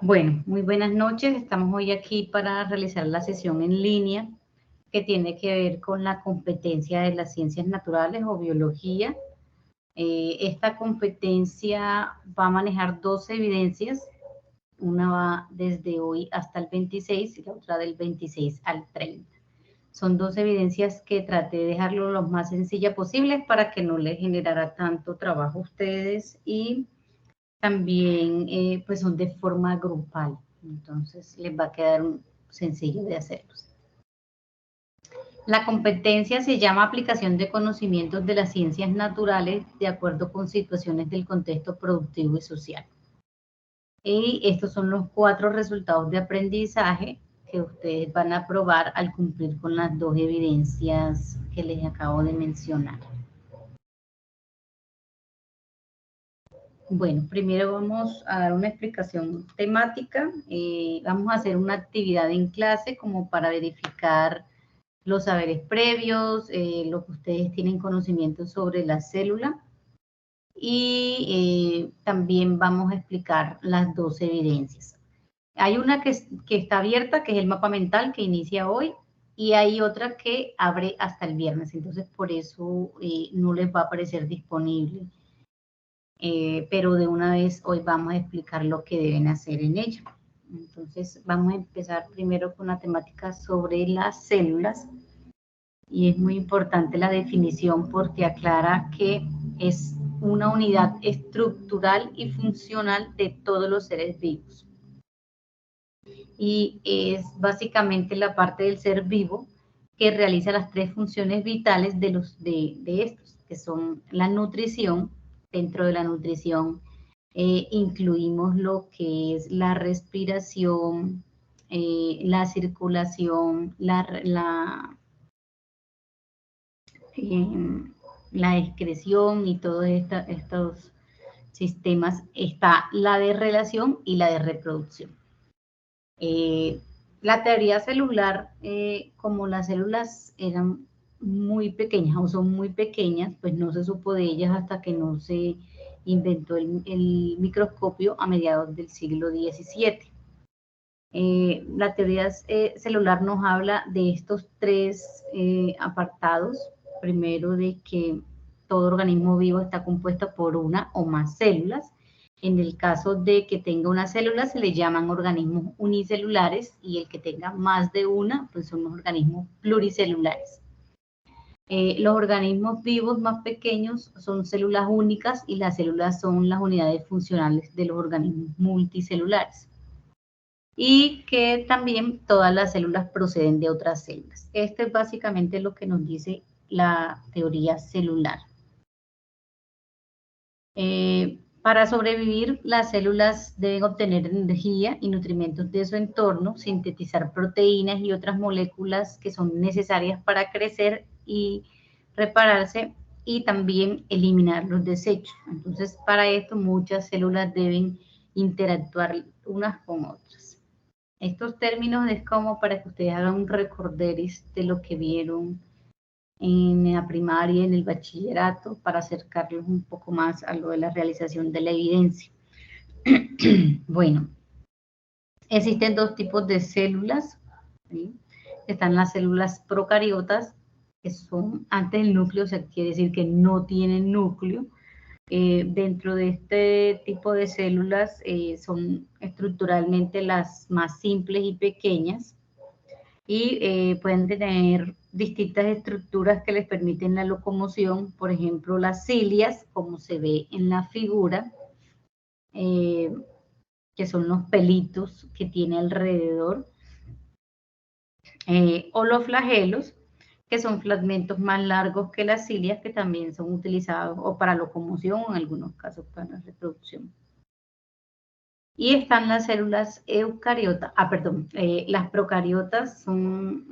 Bueno, muy buenas noches. Estamos hoy aquí para realizar la sesión en línea que tiene que ver con la competencia de las ciencias naturales o biología. Esta competencia va a manejar 12 evidencias. Una va desde hoy hasta el 26 y la otra del 26 al 30. Son 12 evidencias que traté de dejarlo lo más sencilla posible para que no les generara tanto trabajo a ustedes y también pues son de forma grupal, entonces les va a quedar sencillo de hacerlos. La competencia se llama aplicación de conocimientos de las ciencias naturales de acuerdo con situaciones del contexto productivo y social. Y estos son los 4 resultados de aprendizaje que ustedes van a probar al cumplir con las 2 evidencias que les acabo de mencionar. Bueno, primero vamos a dar una explicación temática. Vamos a hacer una actividad en clase como para verificar los saberes previos, lo que ustedes tienen conocimiento sobre la célula. Y también vamos a explicar las 2 evidencias. Hay una que está abierta, que es el mapa mental, que inicia hoy, y hay otra que abre hasta el viernes. Entonces, por eso no les va a aparecer disponible. Pero de una vez hoy vamos a explicar lo que deben hacer en ella. Entonces vamos a empezar primero con la temática sobre las células y es muy importante la definición porque aclara que es una unidad estructural y funcional de todos los seres vivos y es básicamente la parte del ser vivo que realiza las 3 funciones vitales de estos, que son la nutrición. Dentro de la nutrición incluimos lo que es la respiración, la circulación, la excreción y todos estos sistemas. Está la de relación y la de reproducción. La teoría celular, como las células eran muy pequeñas o son muy pequeñas, pues no se supo de ellas hasta que no se inventó el microscopio a mediados del siglo XVII. La teoría celular nos habla de estos 3 apartados. Primero, de que todo organismo vivo está compuesto por una o más células. En el caso de que tenga una célula se le llaman organismos unicelulares y el que tenga más de una pues son los organismos pluricelulares. Los organismos vivos más pequeños son células únicas y las células son las unidades funcionales de los organismos multicelulares. Y que también todas las células proceden de otras células. Esto es básicamente lo que nos dice la teoría celular. Para sobrevivir, las células deben obtener energía y nutrimentos de su entorno, sintetizar proteínas y otras moléculas que son necesarias para crecer y repararse y también eliminar los desechos. Entonces, para esto muchas células deben interactuar unas con otras. Estos términos es como para que ustedes hagan un recorderis de lo que vieron en la primaria, en el bachillerato, para acercarlos un poco más a lo de la realización de la evidencia. Bueno, existen 2 tipos de células, ¿sí? Están las células procariotas, que son antes del núcleo, o sea, quiere decir que no tienen núcleo. Dentro de este tipo de células son estructuralmente las más simples y pequeñas y pueden tener distintas estructuras que les permiten la locomoción, por ejemplo, las cilias, como se ve en la figura, que son los pelitos que tiene alrededor, o los flagelos, que son fragmentos más largos que las cilias, que también son utilizados o para locomoción o en algunos casos para reproducción. Y están las células eucariotas, las procariotas son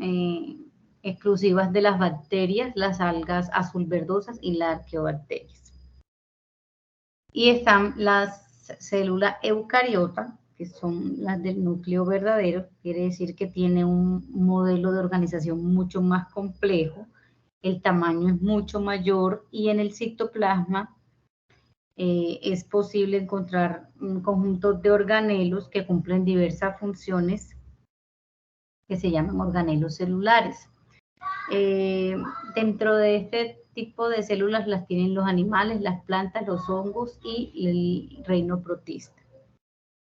exclusivas de las bacterias, las algas azul verdosas y las arqueobacterias. Y están las células eucariotas, que son las del núcleo verdadero, quiere decir que tiene un modelo de organización mucho más complejo, el tamaño es mucho mayor y en el citoplasma es posible encontrar un conjunto de organelos que cumplen diversas funciones que se llaman organelos celulares. Dentro de este tipo de células las tienen los animales, las plantas, los hongos y el reino protista.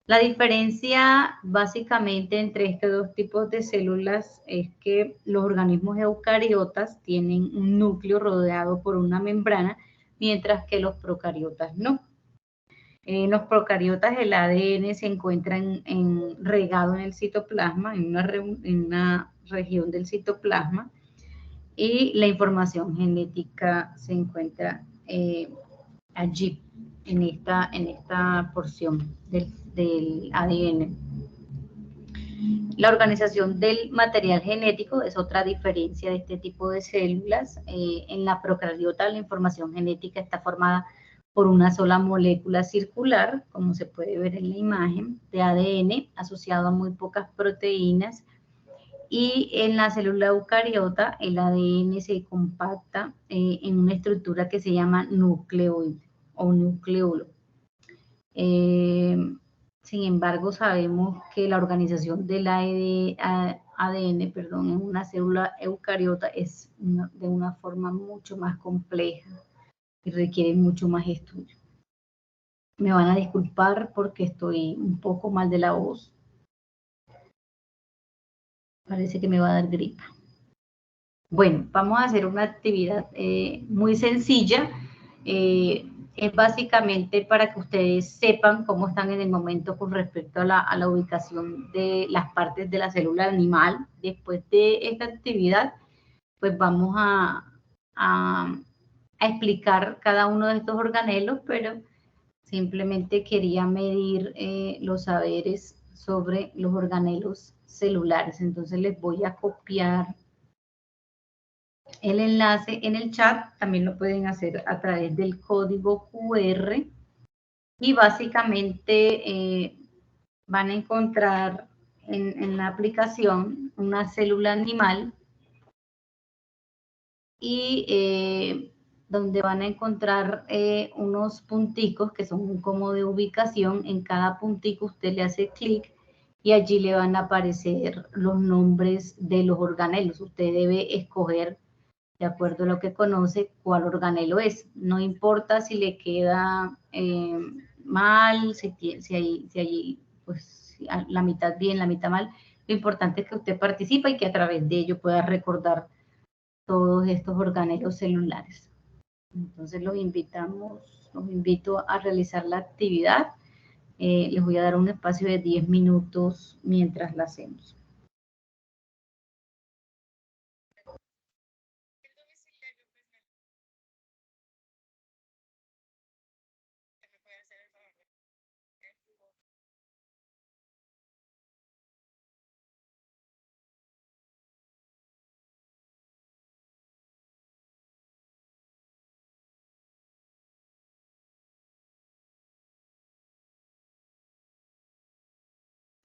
La diferencia básicamente entre estos dos tipos de células es que los organismos eucariotas tienen un núcleo rodeado por una membrana, mientras que los procariotas no. En los procariotas el ADN se encuentra regado en el citoplasma, en una región del citoplasma, y la información genética se encuentra allí, en esta porción del ADN. La organización del material genético es otra diferencia de este tipo de células. En la procariota la información genética está formada por una sola molécula circular, como se puede ver en la imagen, de ADN asociado a muy pocas proteínas. Y en la célula eucariota el ADN se compacta en una estructura que se llama nucleoide o nucleolo. Sin embargo, sabemos que la organización del ADN, perdón, en una célula eucariota es de una forma mucho más compleja y requiere mucho más estudio. Me van a disculpar porque estoy un poco mal de la voz. Parece que me va a dar gripa. Bueno, vamos a hacer una actividad muy sencilla. Es básicamente para que ustedes sepan cómo están en el momento con respecto a la ubicación de las partes de la célula animal. Después de esta actividad, pues vamos a explicar cada uno de estos organelos, pero simplemente quería medir los saberes sobre los organelos celulares. Entonces les voy a copiar el enlace en el chat, también lo pueden hacer a través del código QR y básicamente van a encontrar en la aplicación una célula animal y donde van a encontrar unos punticos que son como de ubicación. En cada puntico usted le hace clic y allí le van a aparecer los nombres de los organelos. Usted debe escoger de acuerdo a lo que conoce, cuál organelo es. No importa si le queda mal, si hay pues, la mitad bien, la mitad mal. Lo importante es que usted participe y que a través de ello pueda recordar todos estos organelos celulares. Entonces los invito a realizar la actividad. Les voy a dar un espacio de 10 minutos mientras la hacemos.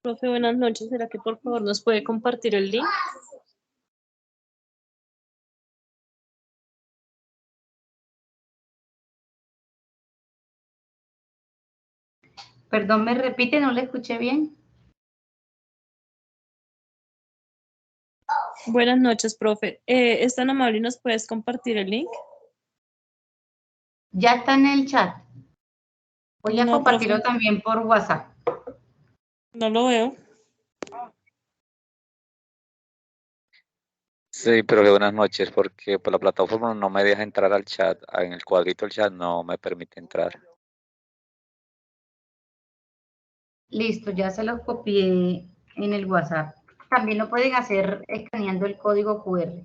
Profe, buenas noches. ¿Será que por favor nos puede compartir el link? Perdón, ¿me repite? ¿No le escuché bien? Buenas noches, profe. ¿Es tan amable y nos puedes compartir el link? Ya está en el chat. Voy a No, compartirlo profe, también por WhatsApp. no lo veo. Sí, pero buenas noches, porque por la plataforma no me deja entrar al chat, en el cuadrito del chat no me permite entrar. Listo, ya se los copié en el WhatsApp. También lo pueden hacer escaneando el código QR.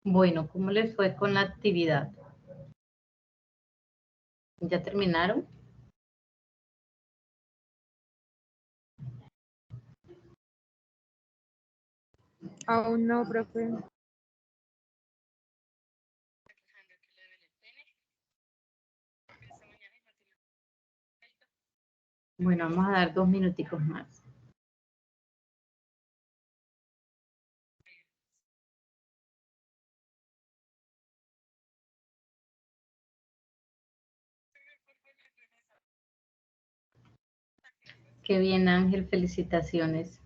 Bueno, ¿cómo les fue con la actividad? ¿Ya terminaron? Aún no, profe. Bueno, vamos a dar 2 minuticos más. Qué bien, Ángel, felicitaciones.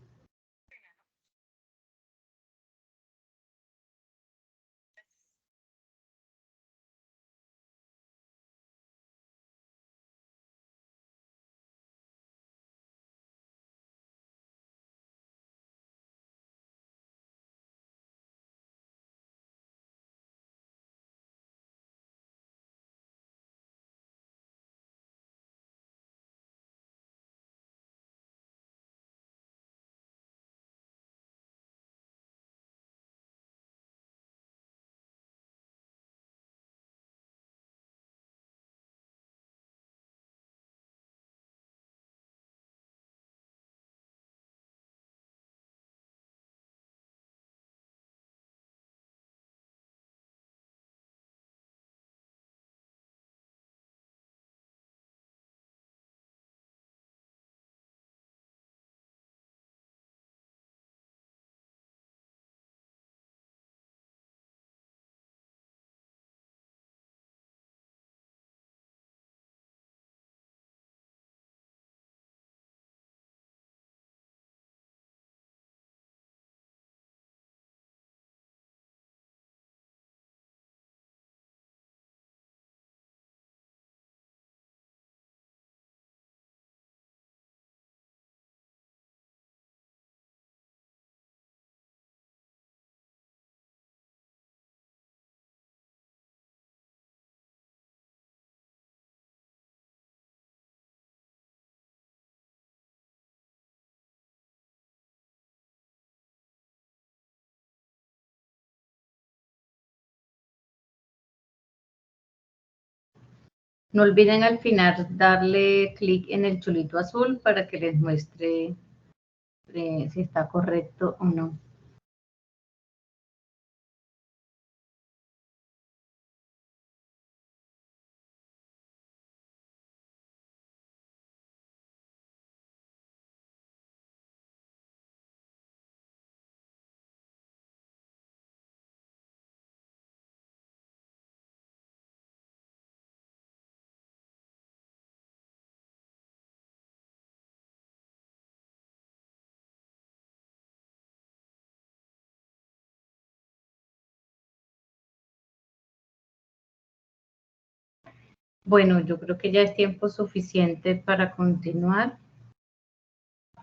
No olviden al final darle clic en el chulito azul para que les muestre si está correcto o no. Bueno, yo creo que ya es tiempo suficiente para continuar.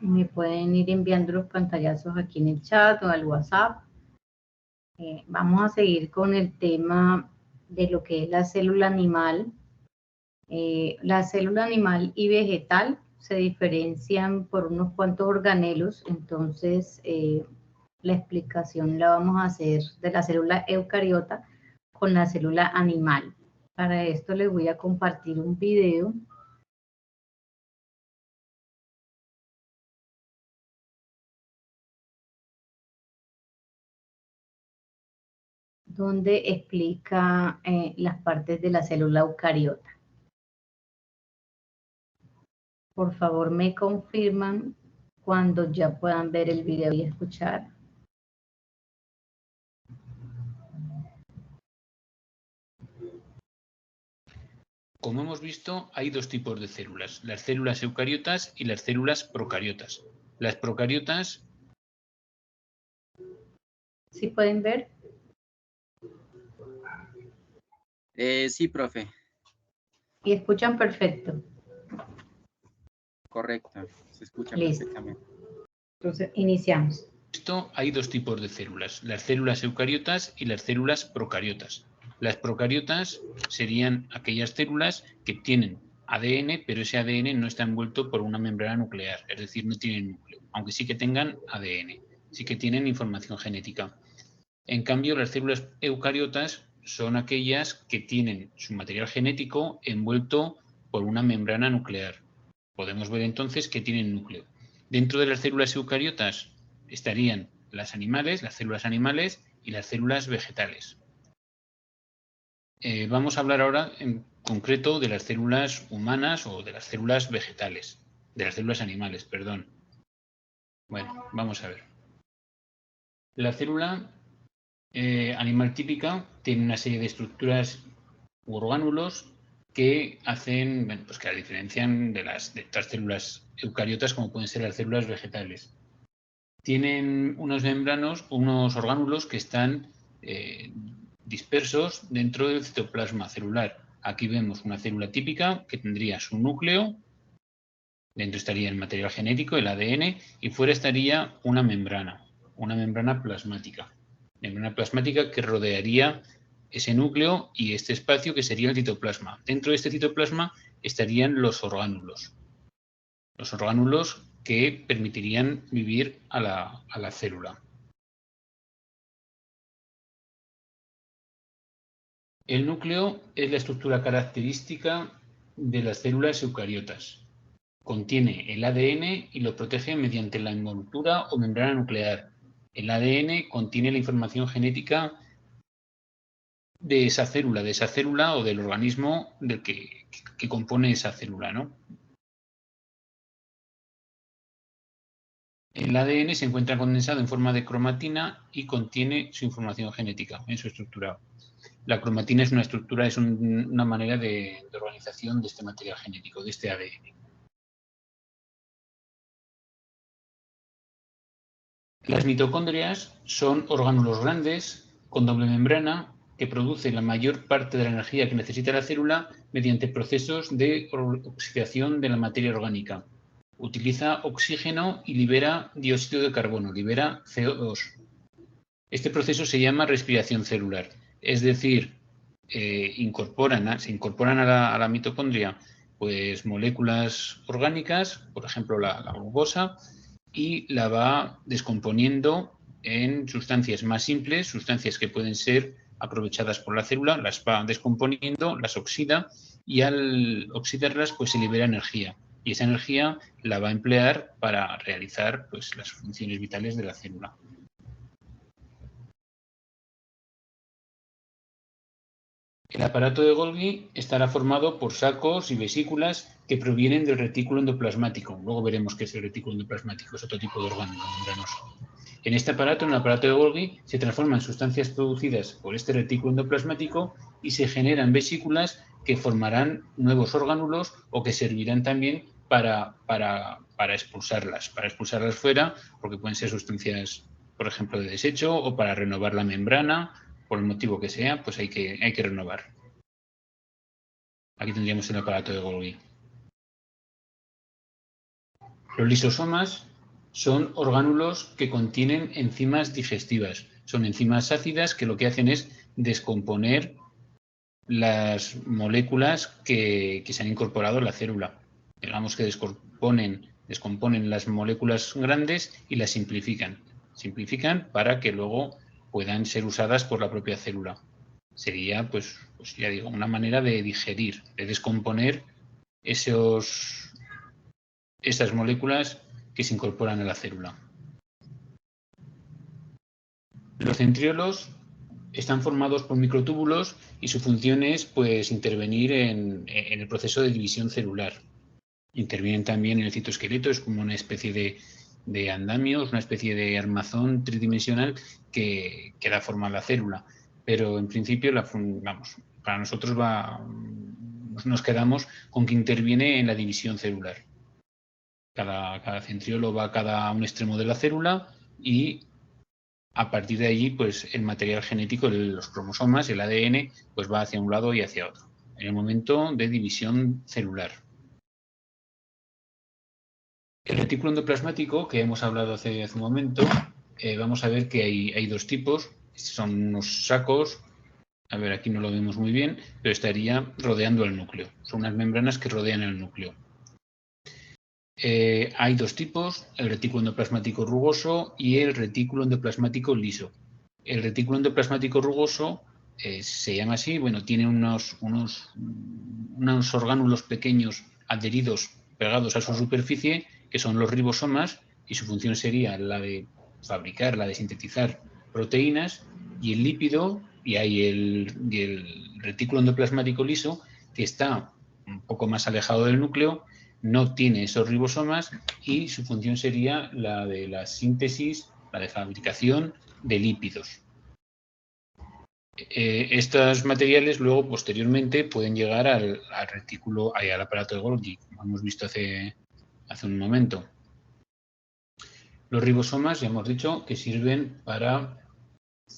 Me pueden ir enviando los pantallazos aquí en el chat o al WhatsApp. Vamos a seguir con el tema de lo que es la célula animal. La célula animal y vegetal se diferencian por unos cuantos organelos, entonces la explicación la vamos a hacer de la célula eucariota con la célula animal. Para esto les voy a compartir un video donde explica las partes de la célula eucariota. Por favor, me confirman cuando ya puedan ver el video y escuchar. Como hemos visto, hay dos tipos de células, las células eucariotas y las células procariotas. Las procariotas... ¿Sí pueden ver? Sí, profe. Y escuchan perfecto. Correcto. Se escucha Listo. perfectamente. Entonces, iniciamos. Hay dos tipos de células, las células eucariotas y las células procariotas. Las procariotas serían aquellas células que tienen ADN, pero ese ADN no está envuelto por una membrana nuclear, es decir, no tienen núcleo, aunque sí que tengan ADN, sí que tienen información genética. En cambio, las células eucariotas son aquellas que tienen su material genético envuelto por una membrana nuclear. Podemos ver entonces que tienen núcleo. Dentro de las células eucariotas estarían las células animales y las células vegetales. Vamos a hablar ahora en concreto de las células humanas o de las células vegetales, de las células animales, perdón. Bueno, vamos a ver. La célula animal típica tiene una serie de estructuras u orgánulos que hacen, bueno, pues que la diferencian de otras células eucariotas como pueden ser las células vegetales. Tienen unos membranos, unos orgánulos que están dispersos dentro del citoplasma celular. Aquí vemos una célula típica que tendría su núcleo, dentro estaría el material genético, el ADN, y fuera estaría una membrana plasmática. Membrana plasmática que rodearía ese núcleo y este espacio que sería el citoplasma. Dentro de este citoplasma estarían los orgánulos que permitirían vivir a la célula. El núcleo es la estructura característica de las células eucariotas. Contiene el ADN y lo protege mediante la envoltura o membrana nuclear. El ADN contiene la información genética de esa célula o del organismo que compone esa célula, ¿no? El ADN se encuentra condensado en forma de cromatina y contiene su información genética en su estructura. La cromatina es una manera de organización de este material genético, de este ADN. Las mitocondrias son orgánulos grandes con doble membrana que producen la mayor parte de la energía que necesita la célula mediante procesos de oxidación de la materia orgánica. Utiliza oxígeno y libera dióxido de carbono, libera CO2. Este proceso se llama respiración celular, es decir, se incorporan a la mitocondria pues, moléculas orgánicas, por ejemplo la glucosa, y la va descomponiendo en sustancias más simples, sustancias que pueden ser aprovechadas por la célula, las va descomponiendo, las oxida y al oxidarlas pues se libera energía y esa energía la va a emplear para realizar pues las funciones vitales de la célula. El aparato de Golgi estará formado por sacos y vesículas que provienen del retículo endoplasmático. Luego veremos qué es el retículo endoplasmático, es otro tipo de órgano membranoso. En este aparato, en el aparato de Golgi, se transforman sustancias producidas por este retículo endoplasmático y se generan vesículas que formarán nuevos orgánulos o que servirán también para expulsarlas fuera, porque pueden ser sustancias, por ejemplo, de desecho o para renovar la membrana. Por el motivo que sea, pues hay que renovar. Aquí tendríamos el aparato de Golgi. Los lisosomas son orgánulos que contienen enzimas digestivas. Son enzimas ácidas que lo que hacen es descomponer las moléculas que se han incorporado a la célula. Digamos que descomponen las moléculas grandes y las simplifican. Simplifican para que luego puedan ser usadas por la propia célula. Sería, pues ya digo, una manera de digerir, de descomponer esas moléculas que se incorporan a la célula. Los centriolos están formados por microtúbulos y su función es pues, intervenir en el proceso de división celular. Intervienen también en el citoesqueleto, es como una especie de andamios, una especie de armazón tridimensional que da forma a la célula. Pero en principio, para nosotros nos quedamos con que interviene en la división celular. Cada centriolo va a cada un extremo de la célula y a partir de allí, pues el material genético, los cromosomas, el ADN, pues va hacia un lado y hacia otro. En el momento de división celular. El retículo endoplasmático, que hemos hablado hace un momento, vamos a ver que hay dos tipos. Son unos sacos, a ver, aquí no lo vemos muy bien, pero estaría rodeando el núcleo. Son unas membranas que rodean el núcleo. Hay dos tipos, el retículo endoplasmático rugoso y el retículo endoplasmático liso. El retículo endoplasmático rugoso se llama así, bueno, tiene unos orgánulos pequeños adheridos, pegados a su superficie, que son los ribosomas, y su función sería la de fabricar, la de sintetizar proteínas, y el lípido, y hay el retículo endoplasmático liso, que está un poco más alejado del núcleo, no tiene esos ribosomas, y su función sería la de la síntesis, la de fabricación de lípidos. Estos materiales luego posteriormente pueden llegar al retículo, al aparato de Golgi, como hemos visto hace un momento. Los ribosomas, ya hemos dicho, que sirven para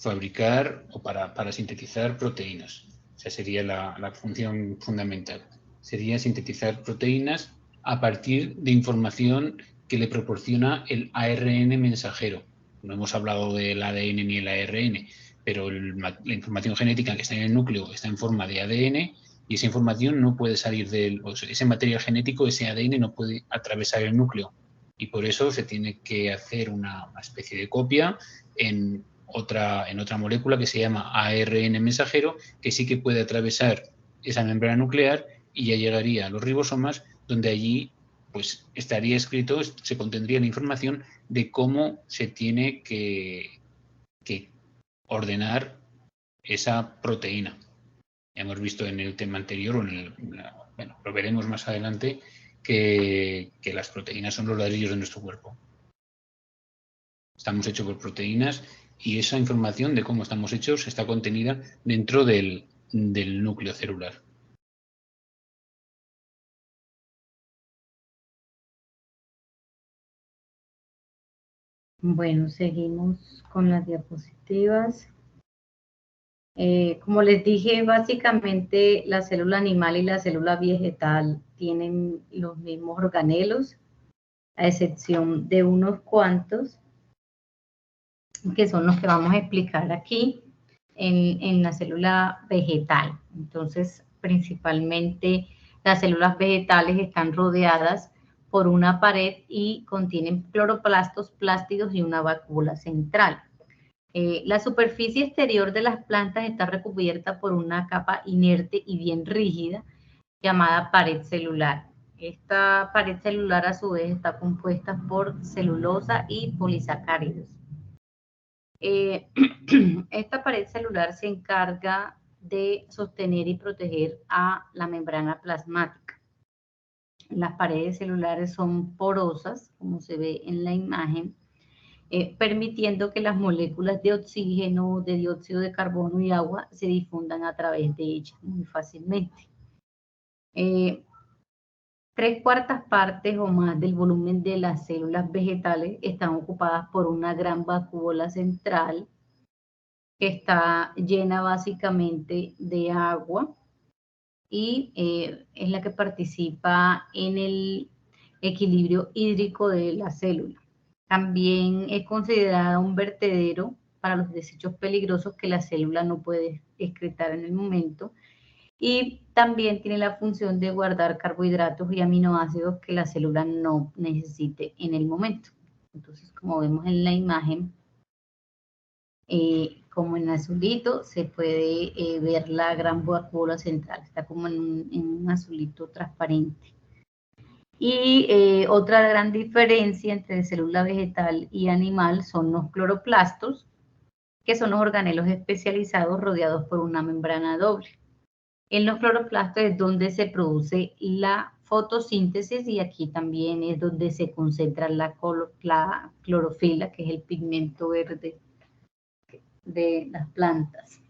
fabricar o para sintetizar proteínas. Esa sería la función fundamental. Sería sintetizar proteínas a partir de información que le proporciona el ARN mensajero. No hemos hablado del ADN ni el ARN, pero la información genética que está en el núcleo está en forma de ADN, y esa información no puede salir ese material genético, ese ADN no puede atravesar el núcleo, y por eso se tiene que hacer una especie de copia en otra molécula que se llama ARN mensajero, que sí que puede atravesar esa membrana nuclear y ya llegaría a los ribosomas, donde allí pues estaría escrito, se contendría la información de cómo se tiene que ordenar esa proteína. Ya hemos visto en el tema anterior, bueno, lo veremos más adelante, que las proteínas son los ladrillos de nuestro cuerpo. Estamos hechos por proteínas, y esa información de cómo estamos hechos está contenida dentro del núcleo celular. Bueno, seguimos con las diapositivas. Como les dije, básicamente la célula animal y la célula vegetal tienen los mismos organelos, a excepción de unos cuantos, que son los que vamos a explicar aquí en la célula vegetal. Entonces, principalmente las células vegetales están rodeadas por una pared y contienen cloroplastos, plásticos y una vacuola central. La superficie exterior de las plantas está recubierta por una capa inerte y bien rígida llamada pared celular. Esta pared celular a su vez está compuesta por celulosa y polisacáridos. Esta pared celular se encarga de sostener y proteger a la membrana plasmática. Las paredes celulares son porosas, como se ve en la imagen, permitiendo que las moléculas de oxígeno, de dióxido de carbono y agua se difundan a través de ellas muy fácilmente. 3/4 partes o más del volumen de las células vegetales están ocupadas por una gran vacuola central que está llena básicamente de agua y es la que participa en el equilibrio hídrico de la célula. También es considerada un vertedero para los desechos peligrosos que la célula no puede excretar en el momento, y también tiene la función de guardar carbohidratos y aminoácidos que la célula no necesite en el momento. Entonces, como vemos en la imagen, como en azulito, se puede ver la gran vacuola central, está como en un azulito transparente. Y otra gran diferencia entre célula vegetal y animal son los cloroplastos, que son los organelos especializados rodeados por una membrana doble. En los cloroplastos es donde se produce la fotosíntesis, y aquí también es donde se concentra la clorofila, que es el pigmento verde de las plantas.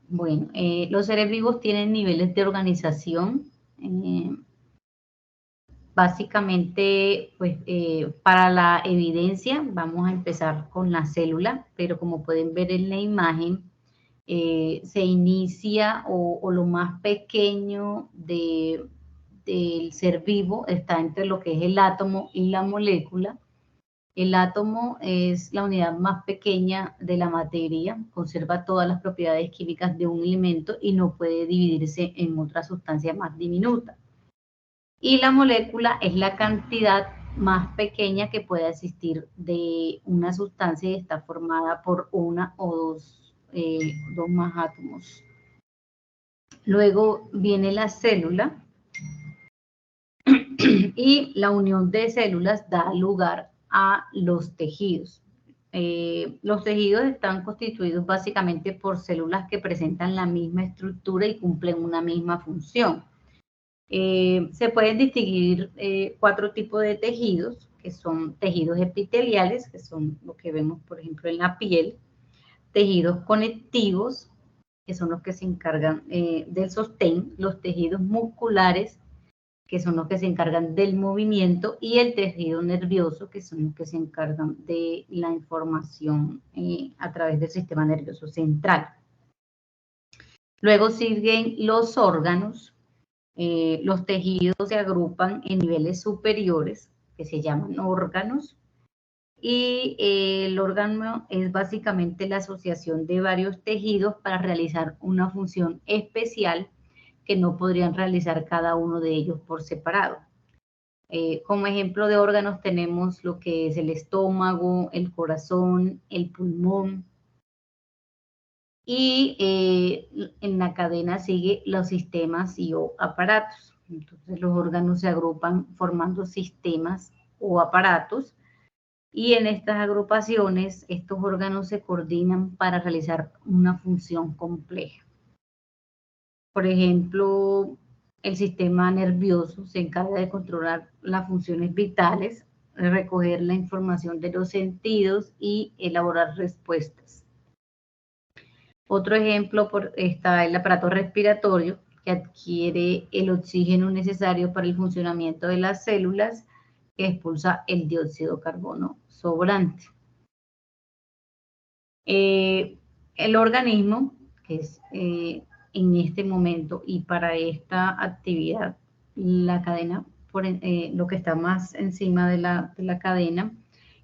Bueno, los seres vivos tienen niveles de organización. Básicamente, pues para la evidencia vamos a empezar con la célula, pero como pueden ver en la imagen, se inicia o lo más pequeño del ser vivo está entre lo que es el átomo y la molécula. El átomo es la unidad más pequeña de la materia, conserva todas las propiedades químicas de un elemento y no puede dividirse en otra sustancia más diminuta. Y la molécula es la cantidad más pequeña que pueda existir de una sustancia y está formada por una o dos más átomos. Luego viene la célula y la unión de células da lugar a los tejidos. Los tejidos están constituidos básicamente por células que presentan la misma estructura y cumplen una misma función. Se pueden distinguir 4 tipos de tejidos, que son tejidos epiteliales, que son lo que vemos, por ejemplo, en la piel, tejidos conectivos, que son los que se encargan del sostén, los tejidos musculares, que son los que se encargan del movimiento, y el tejido nervioso, que son los que se encargan de la información a través del sistema nervioso central. Luego siguen los órganos. Los tejidos se agrupan en niveles superiores, que se llaman órganos, y el órgano es básicamente la asociación de varios tejidos para realizar una función especial que no podrían realizar cada uno de ellos por separado. Como ejemplo de órganos tenemos lo que es el estómago, el corazón, el pulmón, y en la cadena sigue los sistemas y o aparatos. Entonces los órganos se agrupan formando sistemas o aparatos, y en estas agrupaciones estos órganos se coordinan para realizar una función compleja. Por ejemplo, el sistema nervioso se encarga de controlar las funciones vitales, recoger la información de los sentidos y elaborar respuestas. Otro ejemplo está el aparato respiratorio, que adquiere el oxígeno necesario para el funcionamiento de las células, que expulsa el dióxido de carbono sobrante. El organismo, que es en este momento y para esta actividad, la cadena, lo que está más encima de la cadena,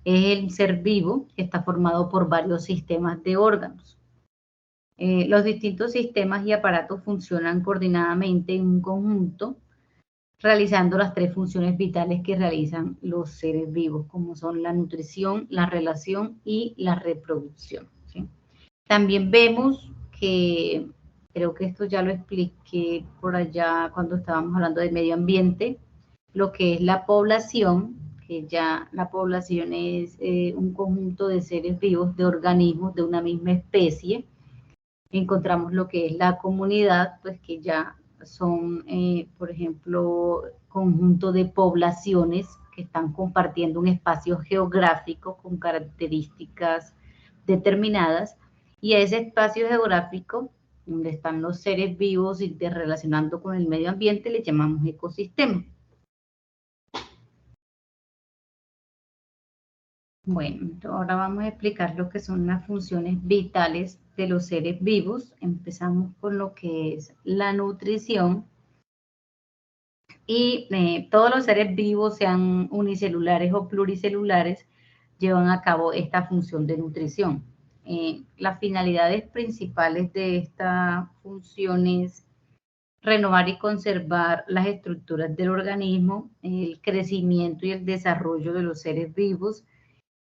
es el ser vivo, que está formado por varios sistemas de órganos. Los distintos sistemas y aparatos funcionan coordinadamente en un conjunto, realizando las 3 funciones vitales que realizan los seres vivos, como son la nutrición, la relación y la reproducción, ¿sí? También vemos que, creo que esto ya lo expliqué por allá cuando estábamos hablando del medio ambiente, lo que es la población, que ya la población es un conjunto de seres vivos, de organismos de una misma especie. Encontramos lo que es la comunidad, pues que ya son, por ejemplo, conjunto de poblaciones que están compartiendo un espacio geográfico con características determinadas, y a ese espacio geográfico donde están los seres vivos interrelacionando con el medio ambiente le llamamos ecosistema. Bueno, ahora vamos a explicar lo que son las funciones vitales de los seres vivos. Empezamos con lo que es la nutrición. Y todos los seres vivos, sean unicelulares o pluricelulares, llevan a cabo esta función de nutrición. Las finalidades principales de esta función es renovar y conservar las estructuras del organismo, el crecimiento y el desarrollo de los seres vivos,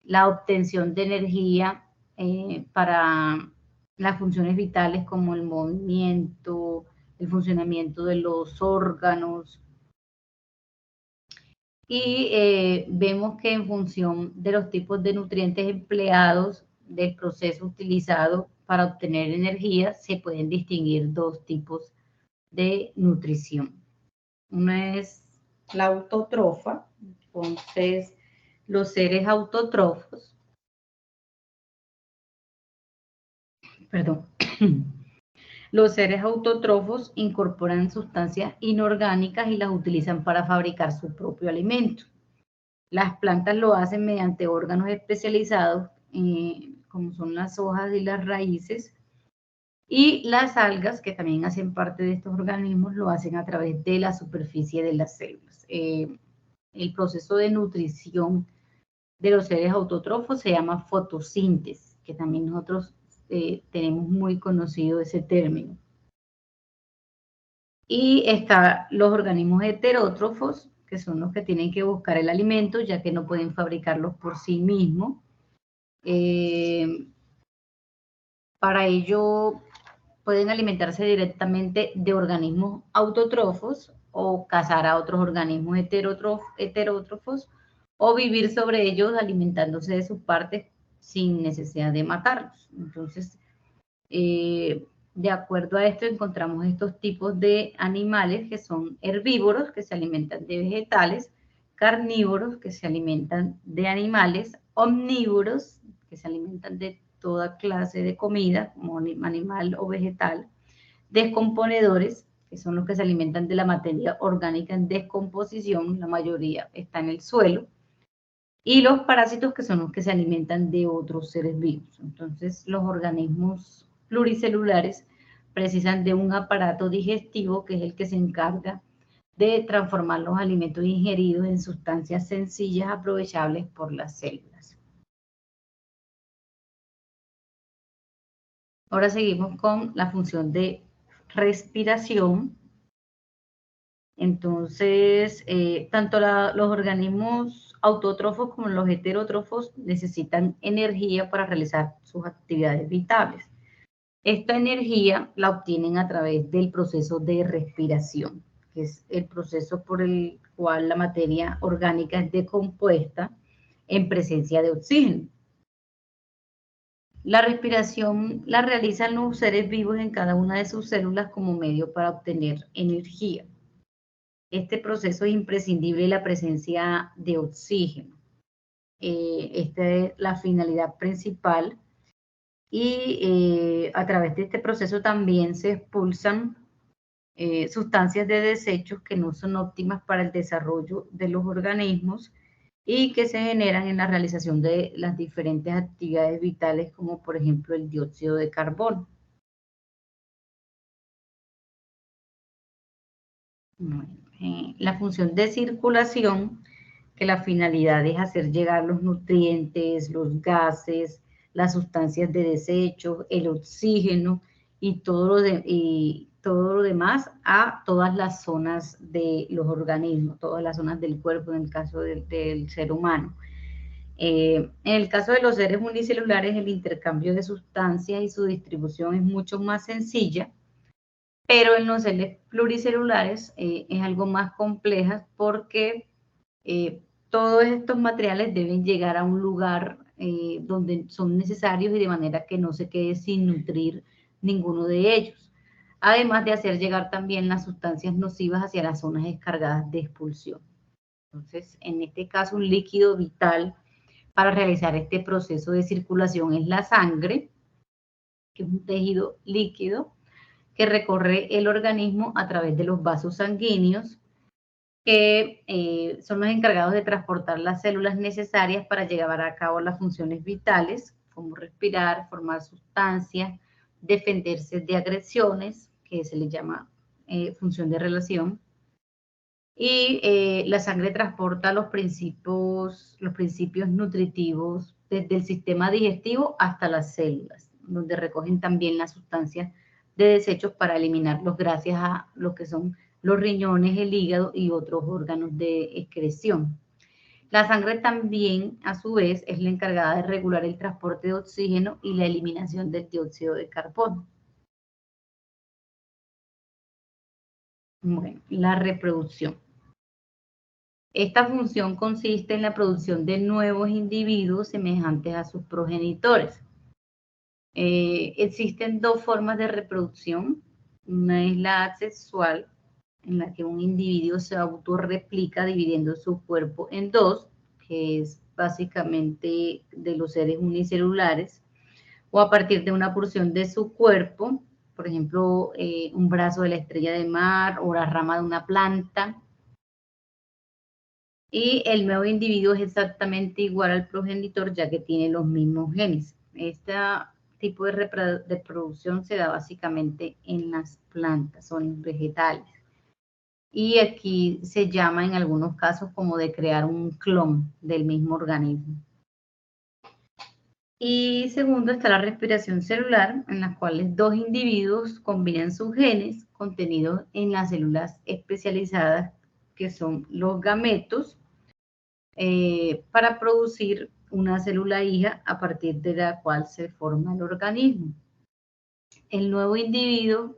la obtención de energía para las funciones vitales como el movimiento, el funcionamiento de los órganos. Y vemos que en función de los tipos de nutrientes empleados, del proceso utilizado para obtener energía, se pueden distinguir 2 tipos de nutrición. Una es la autotrofa. Entonces, los seres autótrofos, los seres autótrofos incorporan sustancias inorgánicas y las utilizan para fabricar su propio alimento. Las plantas lo hacen mediante órganos especializados, como son las hojas y las raíces, y las algas, que también hacen parte de estos organismos, lo hacen a través de la superficie de las células. El proceso de nutrición de los seres autótrofos se llama fotosíntesis, que también nosotros tenemos muy conocido ese término. Y están los organismos heterótrofos, que son los que tienen que buscar el alimento, ya que no pueden fabricarlos por sí mismos. Para ello, pueden alimentarse directamente de organismos autótrofos o cazar a otros organismos heterótrofos o vivir sobre ellos alimentándose de sus partes sin necesidad de matarlos. Entonces, de acuerdo a esto, encontramos estos tipos de animales que son herbívoros, que se alimentan de vegetales, carnívoros, que se alimentan de animales, omnívoros, que se alimentan de toda clase de comida, como animal o vegetal, descomponedores, que son los que se alimentan de la materia orgánica en descomposición, la mayoría está en el suelo, y los parásitos, que son los que se alimentan de otros seres vivos. Entonces, los organismos pluricelulares precisan de un aparato digestivo que es el que se encarga de transformar los alimentos ingeridos en sustancias sencillas aprovechables por las células. Ahora seguimos con la función de respiración. Entonces, tanto los organismos autótrofos como los heterótrofos necesitan energía para realizar sus actividades vitales. Esta energía la obtienen a través del proceso de respiración, que es el proceso por el cual la materia orgánica es decompuesta en presencia de oxígeno. La respiración la realizan los seres vivos en cada una de sus células como medio para obtener energía. Este proceso es imprescindible la presencia de oxígeno. Esta es la finalidad principal y a través de este proceso también se expulsan sustancias de desechos que no son óptimas para el desarrollo de los organismos y que se generan en la realización de las diferentes actividades vitales, como por ejemplo el dióxido de carbono. Bueno, la función de circulación, que la finalidad es hacer llegar los nutrientes, los gases, las sustancias de desecho, el oxígeno y todo lo demás a todas las zonas de los organismos, todas las zonas del cuerpo en el caso del ser humano. En el caso de los seres unicelulares, el intercambio de sustancias y su distribución es mucho más sencilla, pero en los seres pluricelulares es algo más compleja porque todos estos materiales deben llegar a un lugar donde son necesarios y de manera que no se quede sin nutrir ninguno de ellos. Además de hacer llegar también las sustancias nocivas hacia las zonas descargadas de expulsión. Entonces, en este caso, un líquido vital para realizar este proceso de circulación es la sangre, que es un tejido líquido que recorre el organismo a través de los vasos sanguíneos, que son los encargados de transportar las células necesarias para llevar a cabo las funciones vitales, como respirar, formar sustancias, defenderse de agresiones, que se le llama función de relación. Y la sangre transporta los principios nutritivos desde el sistema digestivo hasta las células, donde recogen también las sustancias de desechos para eliminarlos gracias a lo que son los riñones, el hígado y otros órganos de excreción. La sangre también, a su vez, es la encargada de regular el transporte de oxígeno y la eliminación del dióxido de carbono. Bueno, la reproducción. Esta función consiste en la producción de nuevos individuos semejantes a sus progenitores. Existen dos formas de reproducción. Una es la asexual, en la que un individuo se autorreplica dividiendo su cuerpo en dos, que es básicamente de los seres unicelulares, o a partir de una porción de su cuerpo, por ejemplo, un brazo de la estrella de mar o la rama de una planta. Y el nuevo individuo es exactamente igual al progenitor, ya que tiene los mismos genes. Este tipo de reproducción se da básicamente en las plantas o en vegetales. Y aquí se llama en algunos casos como de crear un clon del mismo organismo. Y segundo está la respiración celular, en la cual dos individuos combinan sus genes contenidos en las células especializadas que son los gametos, para producir una célula hija a partir de la cual se forma el organismo. El nuevo individuo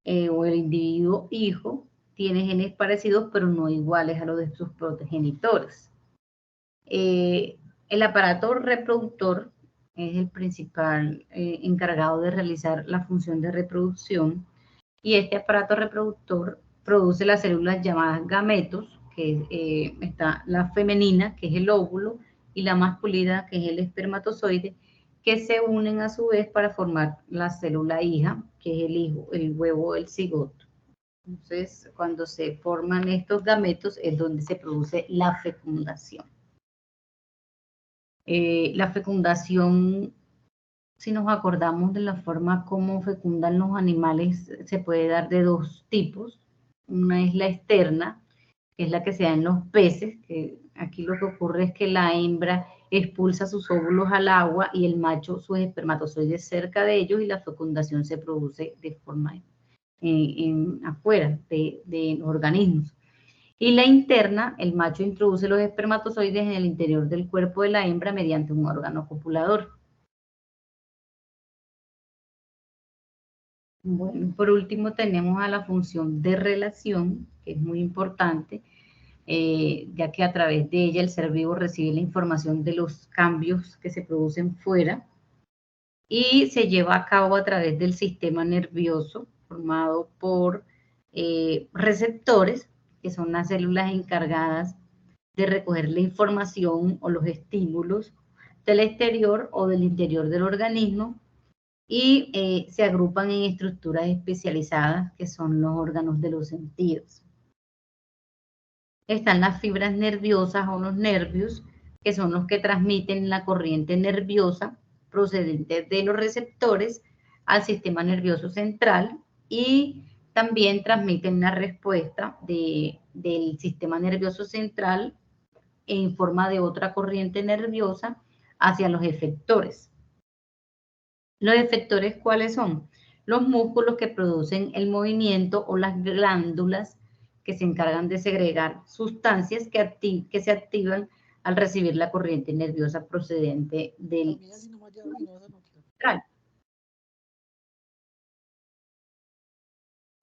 o el individuo hijo tiene genes parecidos pero no iguales a los de sus progenitores. El aparato reproductor es el principal encargado de realizar la función de reproducción, y este aparato reproductor produce las células llamadas gametos, que está la femenina, que es el óvulo, y la masculina, que es el espermatozoide, que se unen a su vez para formar la célula hija, que es el hijo, el huevo del cigoto. Entonces, cuando se forman estos gametos es donde se produce la fecundación. La fecundación, si nos acordamos de la forma como fecundan los animales, se puede dar de dos tipos. Una es la externa, que es la que se da en los peces, que aquí lo que ocurre es que la hembra expulsa sus óvulos al agua y el macho sus espermatozoides cerca de ellos, y la fecundación se produce de forma afuera de los organismos. Y la interna, el macho introduce los espermatozoides en el interior del cuerpo de la hembra mediante un órgano copulador. Bueno, por último tenemos a la función de relación, que es muy importante, ya que a través de ella el ser vivo recibe la información de los cambios que se producen fuera y se lleva a cabo a través del sistema nervioso formado por receptores, que son las células encargadas de recoger la información o los estímulos del exterior o del interior del organismo, y se agrupan en estructuras especializadas que son los órganos de los sentidos. Están las fibras nerviosas o los nervios, que son los que transmiten la corriente nerviosa procedente de los receptores al sistema nervioso central, y también transmiten la respuesta del sistema nervioso central en forma de otra corriente nerviosa hacia los efectores. ¿Los efectores cuáles son? Los músculos que producen el movimiento, o las glándulas que se encargan de segregar sustancias que se activan al recibir la corriente nerviosa procedente del central.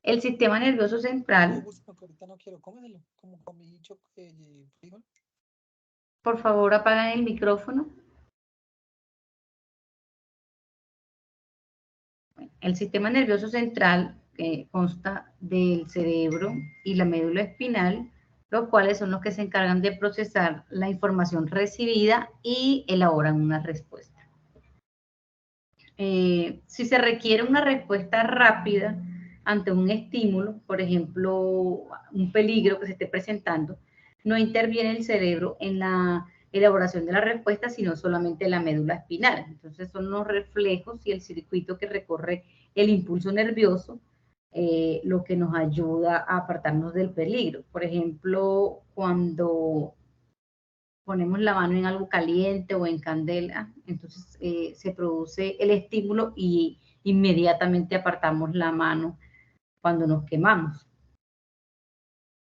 El sistema nervioso central. Por favor, apagan el micrófono. El sistema nervioso central consta del cerebro y la médula espinal, los cuales son los que se encargan de procesar la información recibida y elaboran una respuesta. Si se requiere una respuesta rápida ante un estímulo, por ejemplo, un peligro que se esté presentando, no interviene el cerebro en la elaboración de la respuesta, sino solamente la médula espinal. Entonces son los reflejos y el circuito que recorre el impulso nervioso lo que nos ayuda a apartarnos del peligro. Por ejemplo, cuando ponemos la mano en algo caliente o en candela, entonces se produce el estímulo y inmediatamente apartamos la mano cuando nos quemamos.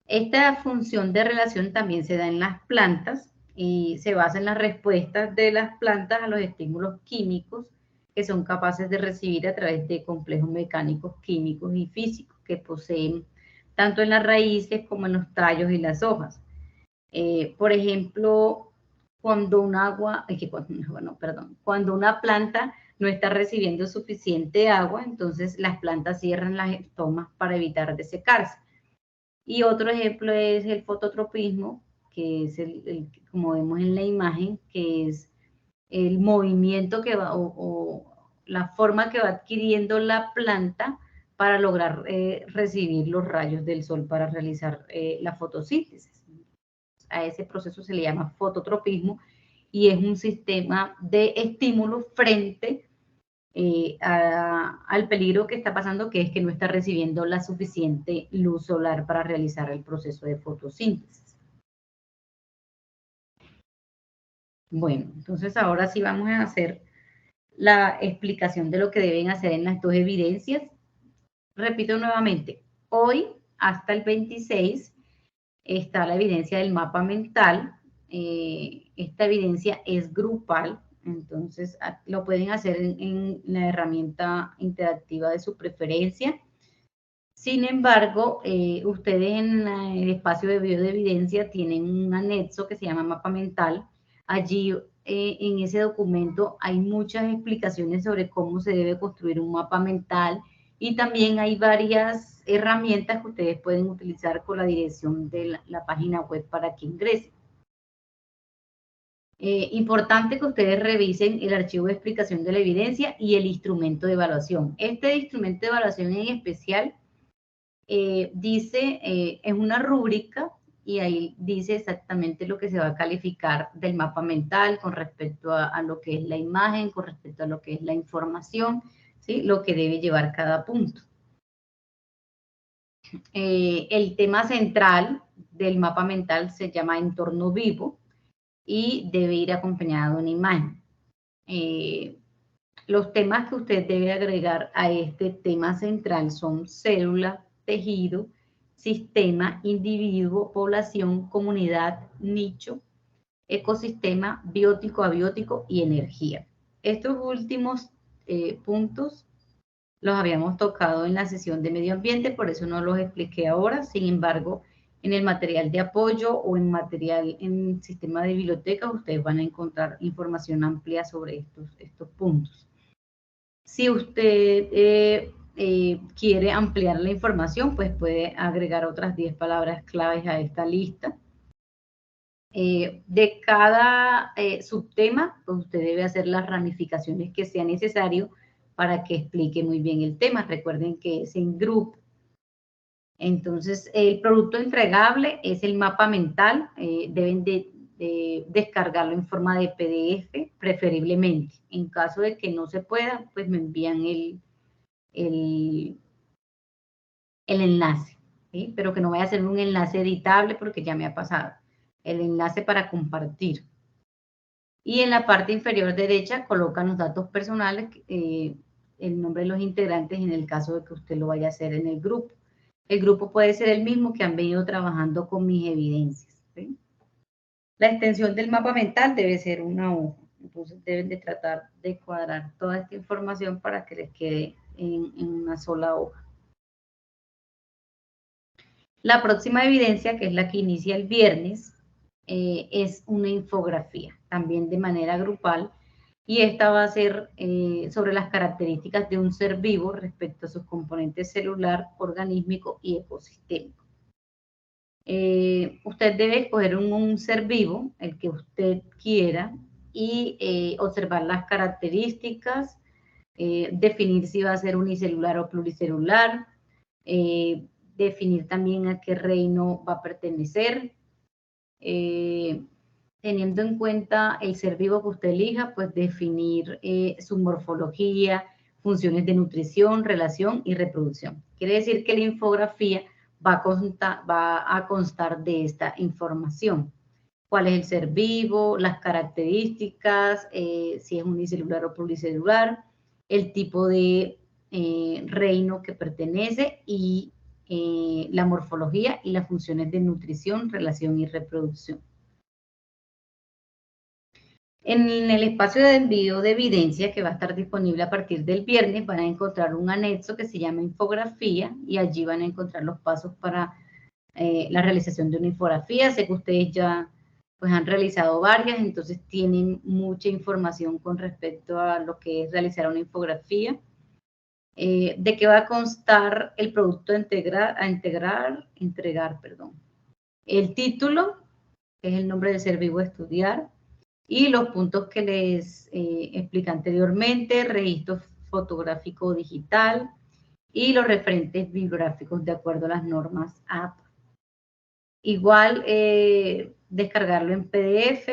Esta función de relación también se da en las plantas y se basa en las respuestas de las plantas a los estímulos químicos que son capaces de recibir a través de complejos mecánicos, químicos y físicos que poseen tanto en las raíces como en los tallos y las hojas. Por ejemplo, cuando cuando una planta no está recibiendo suficiente agua, entonces las plantas cierran las estomas para evitar desecarse. Y otro ejemplo es el fototropismo, que es como vemos en la imagen, que es el movimiento que va o la forma que va adquiriendo la planta para lograr recibir los rayos del sol para realizar la fotosíntesis. A ese proceso se le llama fototropismo y es un sistema de estímulo frente al peligro que está pasando, que es que no está recibiendo la suficiente luz solar para realizar el proceso de fotosíntesis. Bueno, entonces ahora sí vamos a hacer la explicación de lo que deben hacer en las dos evidencias. Repito nuevamente, hoy hasta el 26 está la evidencia del mapa mental. Esta evidencia es grupal, entonces lo pueden hacer en la herramienta interactiva de su preferencia. Sin embargo, ustedes en el espacio de video de evidencia tienen un anexo que se llama mapa mental. Allí en ese documento hay muchas explicaciones sobre cómo se debe construir un mapa mental y también hay varias herramientas que ustedes pueden utilizar con la dirección de la página web para que ingresen. Importante que ustedes revisen el archivo de explicación de la evidencia y el instrumento de evaluación. Este instrumento de evaluación en especial dice, es una rúbrica y ahí dice exactamente lo que se va a calificar del mapa mental con respecto a lo que es la imagen, con respecto a lo que es la información, ¿sí? Lo que debe llevar cada punto. El tema central del mapa mental se llama entorno vivo y debe ir acompañado de una imagen. Los temas que usted debe agregar a este tema central son célula, tejido, sistema, individuo, población, comunidad, nicho, ecosistema, biótico, abiótico y energía. Estos últimos puntos los habíamos tocado en la sesión de medio ambiente, por eso no los expliqué ahora. Sin embargo, en el material de apoyo o en material en sistema de biblioteca, ustedes van a encontrar información amplia sobre estos puntos. Si usted quiere ampliar la información, pues puede agregar otras 10 palabras claves a esta lista. De cada subtema, pues usted debe hacer las ramificaciones que sea necesario para que explique muy bien el tema. Recuerden que es en grupo. Entonces, el producto entregable es el mapa mental. Deben de descargarlo en forma de PDF, preferiblemente. En caso de que no se pueda, pues me envían el enlace, ¿sí? Pero que no vaya a ser un enlace editable porque ya me ha pasado. El enlace para compartir. Y en la parte inferior derecha colocan los datos personales, el nombre de los integrantes en el caso de que usted lo vaya a hacer en el grupo. El grupo puede ser el mismo que han venido trabajando con mis evidencias, ¿sí? La extensión del mapa mental debe ser una hoja. Entonces deben de tratar de cuadrar toda esta información para que les quede en una sola hoja. La próxima evidencia, que es la que inicia el viernes, es una infografía, también de manera grupal, y esta va a ser sobre las características de un ser vivo respecto a sus componentes celular, organísmico y ecosistémico. Usted debe escoger un ser vivo, el que usted quiera, y observar las características, definir si va a ser unicelular o pluricelular, definir también a qué reino va a pertenecer. Teniendo en cuenta el ser vivo que usted elija, pues definir su morfología, funciones de nutrición, relación y reproducción. Quiere decir que la infografía va a constar de esta información. ¿Cuál es el ser vivo? Las características, si es unicelular o pluricelular, el tipo de reino que pertenece y la morfología y las funciones de nutrición, relación y reproducción. En el espacio de envío de evidencia que va a estar disponible a partir del viernes van a encontrar un anexo que se llama infografía y allí van a encontrar los pasos para la realización de una infografía. Sé que ustedes ya pues han realizado varias, entonces tienen mucha información con respecto a lo que es realizar una infografía. ¿De qué va a constar el producto a entregar? El título, que es el nombre del ser vivo a estudiar, y los puntos que les expliqué anteriormente, registro fotográfico digital y los referentes bibliográficos de acuerdo a las normas APA. Igual descargarlo en PDF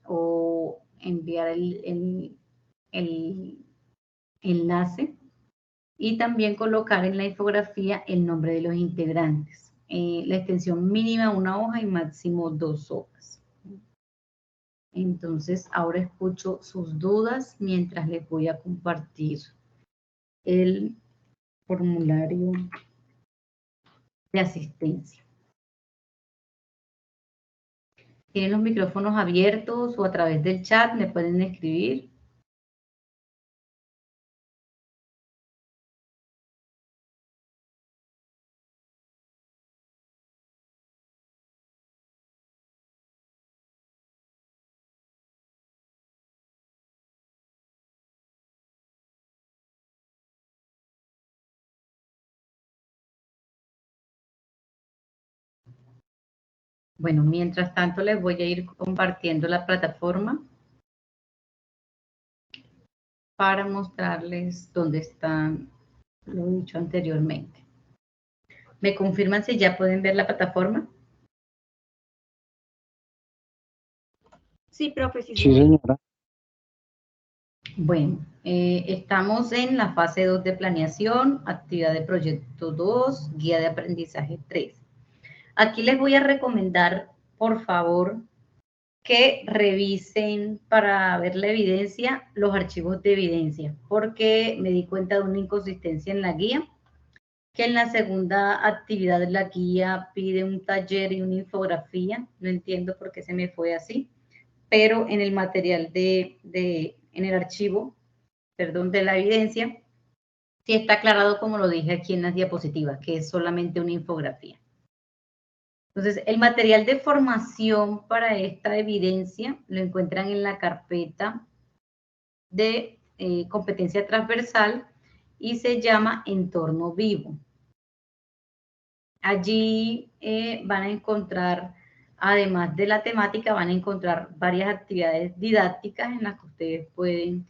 o enviar el enlace y también colocar en la infografía el nombre de los integrantes. La extensión mínima una hoja y máximo 2 hojas. Entonces, ahora escucho sus dudas mientras les voy a compartir el formulario de asistencia. ¿Tienen los micrófonos abiertos o a través del chat me pueden escribir? Bueno, mientras tanto les voy a ir compartiendo la plataforma para mostrarles dónde están lo dicho anteriormente. ¿Me confirman si ya pueden ver la plataforma? Sí, profe, sí, Sí, señora. Bueno, estamos en la fase 2 de planeación, actividad de proyecto 2, guía de aprendizaje 3. Aquí les voy a recomendar, por favor, que revisen para ver la evidencia, los archivos de evidencia, porque me di cuenta de una inconsistencia en la guía, que en la segunda actividad de la guía pide un taller y una infografía, no entiendo por qué se me fue así, pero en el material en el archivo, perdón, de la evidencia, sí está aclarado como lo dije aquí en las diapositivas, que es solamente una infografía. Entonces, el material de formación para esta evidencia lo encuentran en la carpeta de competencia transversal y se llama Entorno Vivo. Allí van a encontrar, además de la temática, van a encontrar varias actividades didácticas en las que ustedes pueden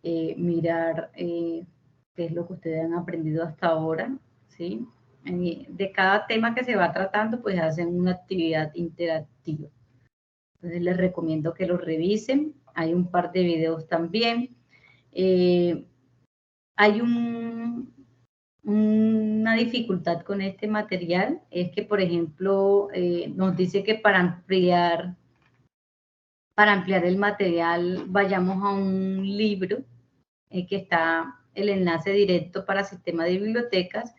mirar qué es lo que ustedes han aprendido hasta ahora, ¿sí? De cada tema que se va tratando, pues hacen una actividad interactiva. Entonces les recomiendo que lo revisen. Hay un par de videos también. Hay una dificultad con este material, es que, por ejemplo, nos dice que para ampliar el material vayamos a un libro que está el enlace directo para sistema de bibliotecas,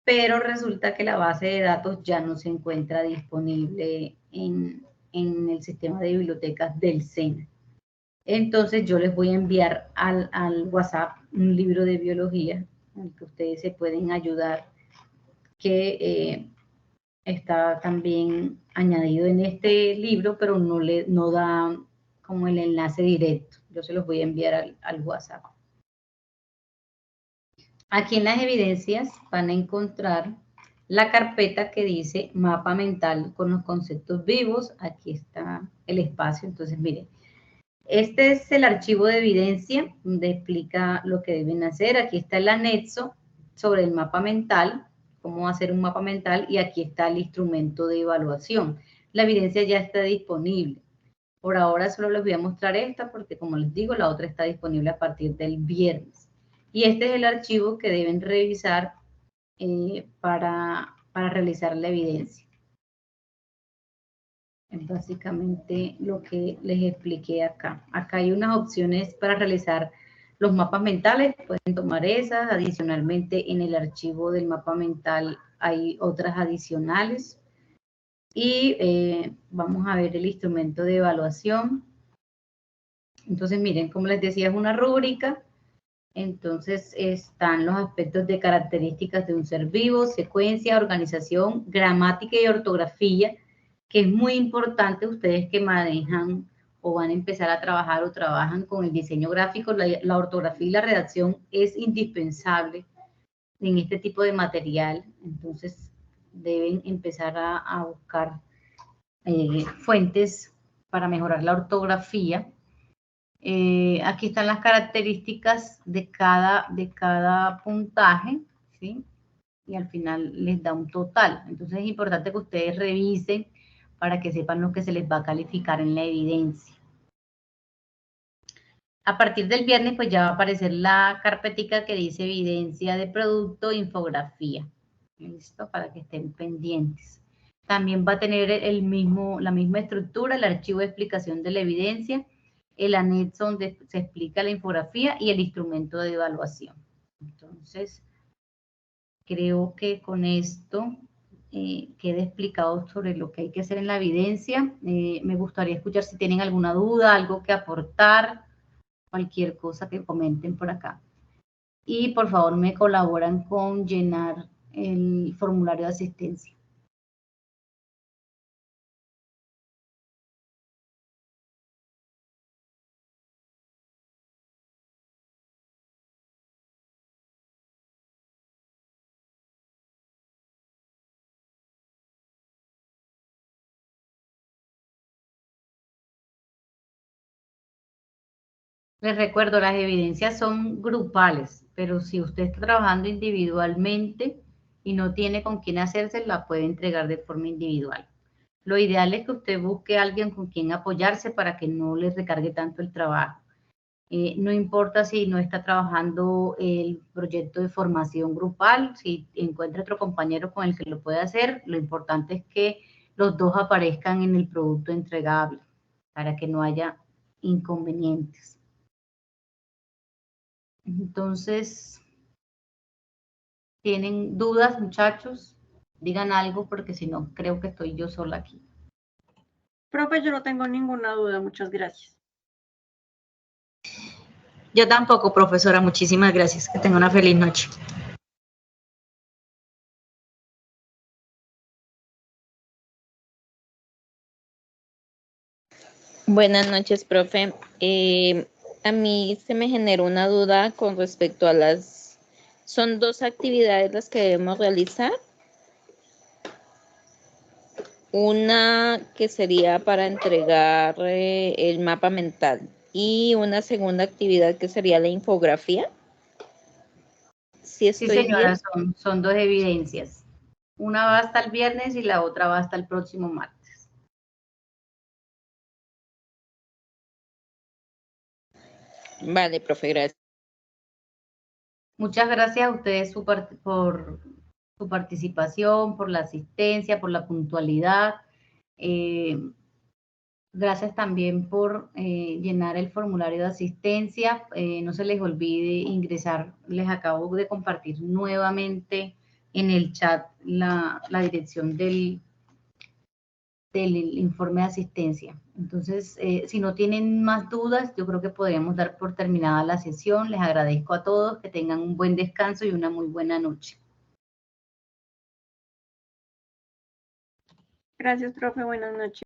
pero resulta que la base de datos ya no se encuentra disponible en el sistema de bibliotecas del SENA. Entonces yo les voy a enviar al WhatsApp un libro de biología en el que ustedes se pueden ayudar, que está también añadido en este libro, pero no da como el enlace directo. Yo se los voy a enviar al WhatsApp. Aquí en las evidencias van a encontrar la carpeta que dice mapa mental con los conceptos vivos. Aquí está el espacio. Entonces, miren, este es el archivo de evidencia donde explica lo que deben hacer. Aquí está el anexo sobre el mapa mental, cómo hacer un mapa mental, y aquí está el instrumento de evaluación. La evidencia ya está disponible. Por ahora solo les voy a mostrar esta porque, como les digo, la otra está disponible a partir del viernes. Y este es el archivo que deben revisar para realizar la evidencia. Es básicamente lo que les expliqué acá. Acá hay unas opciones para realizar los mapas mentales, pueden tomar esas. Adicionalmente, en el archivo del mapa mental hay otras adicionales. Y vamos a ver el instrumento de evaluación. Entonces, miren, como les decía, es una rúbrica. Entonces están los aspectos de características de un ser vivo, secuencia, organización, gramática y ortografía, que es muy importante ustedes que manejan o van a empezar a trabajar o trabajan con el diseño gráfico. La ortografía y la redacción es indispensable en este tipo de material. Entonces deben empezar a buscar fuentes para mejorar la ortografía. Aquí están las características de cada puntaje, ¿sí? Y al final les da un total. Entonces es importante que ustedes revisen para que sepan lo que se les va a calificar en la evidencia. A partir del viernes, pues ya va a aparecer la carpetica que dice evidencia de producto, infografía. ¿Listo? Para que estén pendientes. También va a tener la misma estructura, el archivo de explicación de la evidencia, el anexo donde se explica la infografía y el instrumento de evaluación. Entonces, creo que con esto quede explicado sobre lo que hay que hacer en la evidencia. Me gustaría escuchar si tienen alguna duda, algo que aportar, cualquier cosa que comenten por acá. Y por favor me colaboran con llenar el formulario de asistencia. Les recuerdo, las evidencias son grupales, pero si usted está trabajando individualmente y no tiene con quién hacerse, la puede entregar de forma individual. Lo ideal es que usted busque a alguien con quien apoyarse para que no le recargue tanto el trabajo. No importa si no está trabajando el proyecto de formación grupal, si encuentra otro compañero con el que lo pueda hacer, lo importante es que los dos aparezcan en el producto entregable para que no haya inconvenientes. Entonces, ¿tienen dudas, muchachos? Digan algo porque si no, creo que estoy yo sola aquí. Profe, yo no tengo ninguna duda, muchas gracias. Yo tampoco, profesora. Muchísimas gracias. Que tenga una feliz noche. Buenas noches, profe. A mí se me generó una duda con respecto a las... Son 2 actividades las que debemos realizar. Una que sería para entregar el mapa mental y una segunda actividad que sería la infografía. Sí, señora, son 2 evidencias. Una va hasta el viernes y la otra va hasta el próximo martes. Vale, profe, gracias. Muchas gracias a ustedes por su participación, por la asistencia, por la puntualidad. Gracias también por llenar el formulario de asistencia. No se les olvide ingresar. Les acabo de compartir nuevamente en el chat la dirección del informe de asistencia. Entonces, si no tienen más dudas, yo creo que podríamos dar por terminada la sesión. Les agradezco a todos, que tengan un buen descanso y una muy buena noche. Gracias, profe, buenas noches.